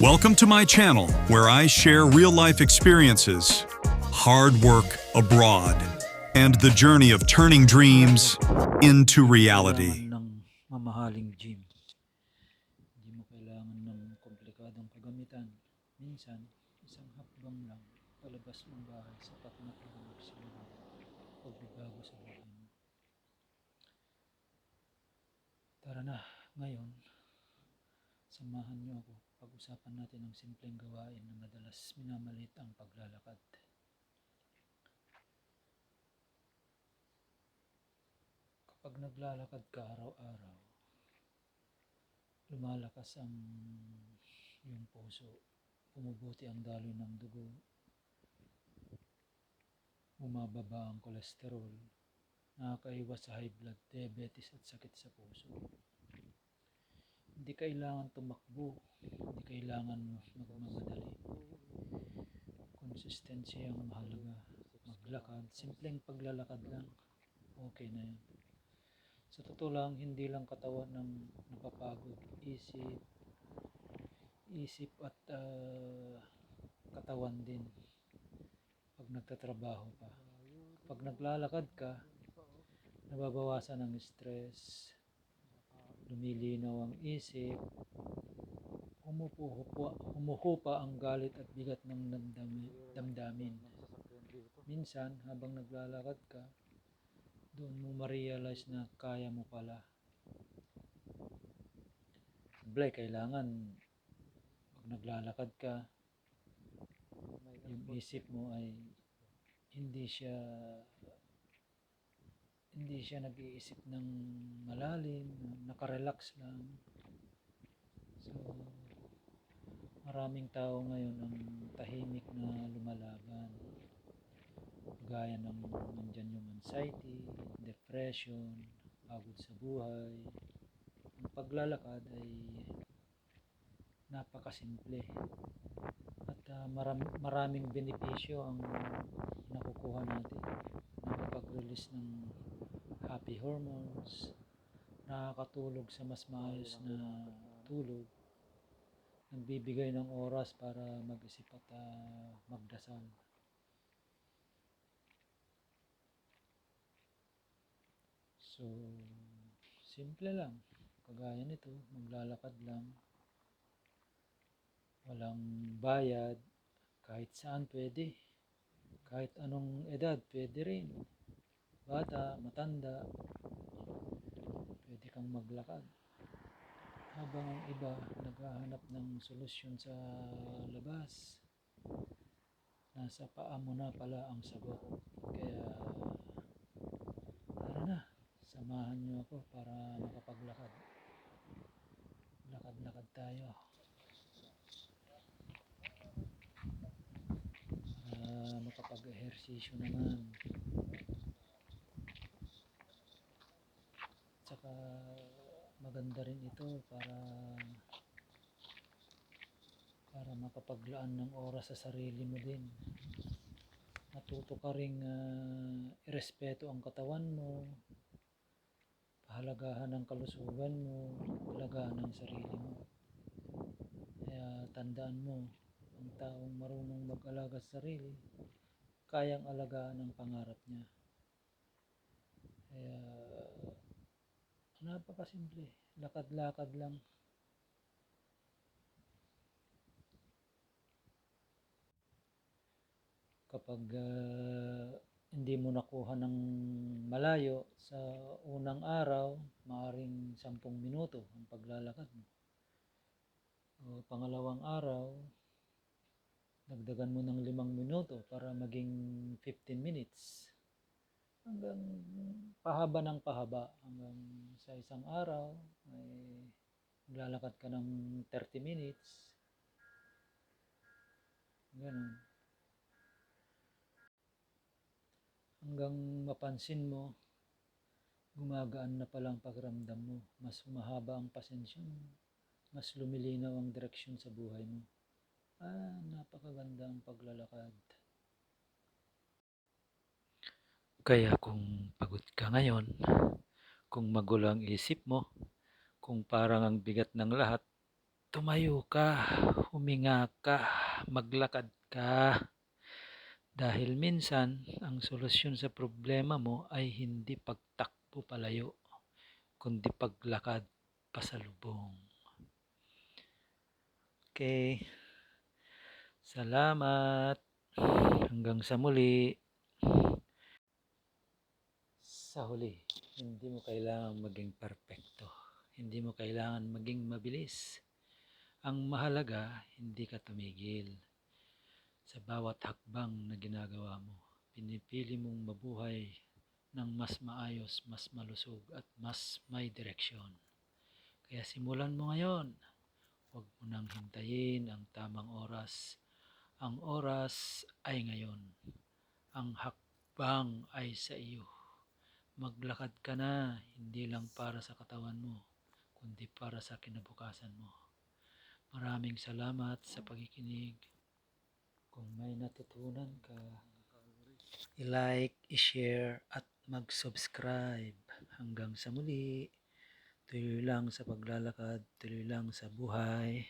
Welcome to my channel, where I share real-life experiences, hard work abroad, and the journey of turning dreams into reality. Ng mamahaling gym. Hindi mo kailangan ng komplikadong kagamitan. Minsan, isang hakbang lang palabas ng bahay sapat na para magsilbi pagbabago sa buhay mo. Tara na, ngayon, samahan niyo ako. Pag-usapan natin ang simpleng gawain na madalas minamalit ang paglalakad. Kapag naglalakad ka araw-araw, lumalakas ang iyong puso, bumubuti ang daloy ng dugo, bumababa ang kolesterol, nakakaiwas sa high blood, diabetes at sakit sa puso. Hindi kailangan tumakbo, hindi kailangan magmamadali. Consistency ang mahalaga. Maglakad, simpleng paglalakad lang, okay na yun. Sa totoo lang, hindi lang katawan ng napapagod, isip at katawan din pag nagtatrabaho pa. Kapag naglalakad ka, nababawasan ang stress, lumilinaw ang isip, humuhupa ang galit at bigat ng damdamin. Minsan, habang naglalakad ka, doon mo ma-realize na kaya mo pala. Sablay, kailangan pag naglalakad ka, yung isip mo ay hindi siya nag-iisip ng malalim, nakarelax lang. So, maraming tao ngayon ang tahimik na lumalaban. Gaya ng nandyan yung anxiety, depression, pagod sa buhay. Ang paglalakad ay napakasimple at maraming benepisyo ang nakukuha natin. Nakakapag-release ng happy hormones, nakakatulog sa mas maayos na tulog, nagbibigay ng oras para mag-isip at magdasal. So, simple lang. Kagaya nito, maglalakad lang. Walang bayad. Kahit saan pwede. Kahit anong edad pwede rin. Bata, matanda, pwede kang maglakad. Habang ang iba naghahanap ng solusyon sa labas, nasa paa mo na pala ang sagot. Kaya, tara na, samahan niyo ako para makapaglakad. Lakad-lakad tayo. Para makapag-ehersisyo naman. Tsaka maganda rin ito para makapaglaan ng oras sa sarili mo din. Matuto ka ring irespeto ang katawan mo, pahalagahan ang kalusugan mo, pahalagahan ang sarili mo. Kaya tandaan mo, ang taong marunong mag-alaga sa sarili, kayang alagaan ang pangarap niya. Kaya napakasimple, lakad-lakad lang. Kapag hindi mo nakuha ng malayo sa unang araw, maaaring 10 minuto ang paglalakad mo. O pangalawang araw, dagdagan mo ng 5 minuto para maging 15 minutes. Hanggang pahaba ng pahaba. Hanggang sa isang araw, ay maglalakad ka ng 30 minutes. Ganun. Hanggang mapansin mo, gumagaan na palang pakiramdam mo. Mas humahaba ang pasensya mo. Mas lumilinaw ang direksyon sa buhay mo. Napakaganda ang paglalakad. Kaya kung pagod ka ngayon, kung magulo ang isip mo, kung parang ang bigat ng lahat, tumayo ka, huminga ka, maglakad ka. Dahil minsan, ang solusyon sa problema mo ay hindi pagtakbo palayo, kundi paglakad pasalubong. Okay, salamat. Hanggang sa muli. Sa huli, hindi mo kailangan maging perpekto. Hindi mo kailangan maging mabilis. Ang mahalaga, hindi ka tumigil. Sa bawat hakbang na ginagawa mo, pinipili mong mabuhay ng mas maayos, mas malusog at mas may direksyon. Kaya simulan mo ngayon. Huwag mo nang hintayin ang tamang oras. Ang oras ay ngayon. Ang hakbang ay sa iyo. Maglakad ka na, hindi lang para sa katawan mo, kundi para sa kinabukasan mo. Maraming salamat sa pakikinig. Kung may natutunan ka, i-like, i-share at mag-subscribe. Hanggang sa muli, tuloy lang sa paglalakad, tuloy lang sa buhay.